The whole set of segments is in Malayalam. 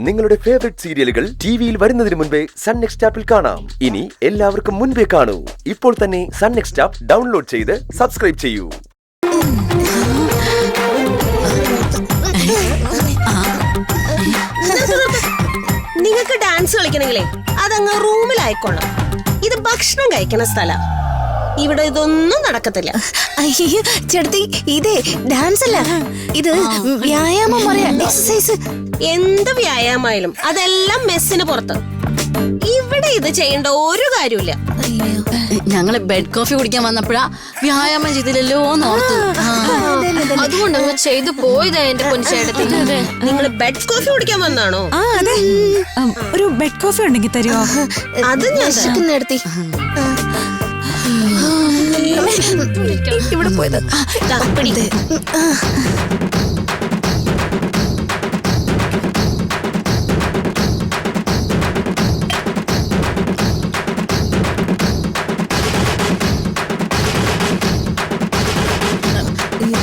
നിങ്ങളുടെ ഫേവറേറ്റ് സീരിയലുകൾ ടിവിയിൽ വരുന്നതിന് മുൻപേ സൺ നെക്സ്റ്റ് ആപ്പിൽ കാണാം. ഇനി എല്ലാവർക്കും മുൻപേ കാണൂ. ഇപ്പോൾ തന്നെ സൺ നെക്സ്റ്റ് ആപ്പ് ഡൗൺലോഡ് ചെയ്ത് സബ്സ്ക്രൈബ് ചെയ്യൂ. നിങ്ങൾക്ക് ഡാൻസ് കളിക്കണമെങ്കിലേ അതങ്ങ് റൂമിലായിക്കോളാം. ഇത് ഭക്ഷണം കഴിക്കണ സ്ഥലം. ഇവിടെ ഇതൊന്നും നടക്കത്തില്ല. അയ്യോ ചേട്ടത്തി, ഇതേ ഡാൻസ് അല്ല, ഇത് വ്യായാമം പറയാ, എക്സസൈസ്. എന്ത് വ്യായാമായാലും അതെല്ലാം മെസ്സിന് പുറത്ത്. ഇവിടെ ഇത് ചെയ്യേണ്ട ഒരു കാര്യമില്ല. ഞങ്ങള് ബെഡ് കോഫി കുടിക്കാൻ വന്നപ്പോഴാ വ്യായാമം ചെയ്തില്ലല്ലോ ഓർത്തു. അതുകൊണ്ട് ചെയ്തു പോയതാ എന്റെ പൊന്നിച്ചേട്ടത്തി. നിങ്ങൾ ബെഡ് കോഫി കുടിക്കാൻ വന്നാണോ? അതെ, ഒരു ബെഡ് കോഫി ഉണ്ടെങ്കിൽ തരുമോ? അത് ഞാൻ വിശക്കുന്നെടുത്തി. ഇവിടെ പോയത്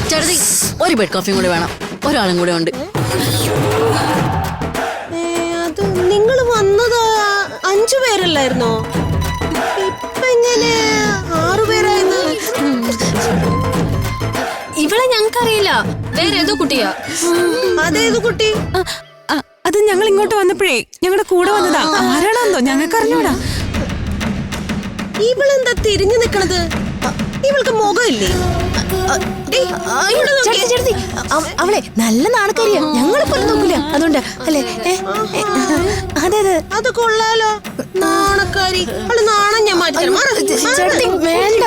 ചേട്ടത്തി, ഒരു ബെഡ് കോഫിയും കൂടെ വേണം. ഒരാളും കൂടെ ഉണ്ട്. അത് നിങ്ങൾ വന്നത് 5 പേരല്ലായിരുന്നോ? ഇപ്പൊ എങ്ങനെ 6 പേരായത്? ഇവളെ ഞങ്ങൾക്കറിയില്ല, വേറെ ഏതോ കുട്ടിയാ. അതേത് കുട്ടി? അത് ഞങ്ങൾ ഇങ്ങോട്ട് വന്നപ്പോഴേ ഞങ്ങളുടെ കൂടെ വന്നതാ. ആരാണെന്നോ ഞങ്ങൾക്ക് അറിഞ്ഞൂടാ. ഇവളെന്താ തിരിഞ്ഞു നിക്കണത്? ഇവൾക്ക് മുഖമില്ലേ? അവളെ നല്ല നാണക്കാരിയാ, ഞങ്ങളെ പോലെ നോക്കില്ല. അതുകൊണ്ട് അല്ലേ? അതെ അതെ, അത് കൊള്ളാലോ. നാണക്കാരി. അവള് നാണം ഞാൻ മാറ്റി തരാം. ചേട്ടത്തി വേണ്ട.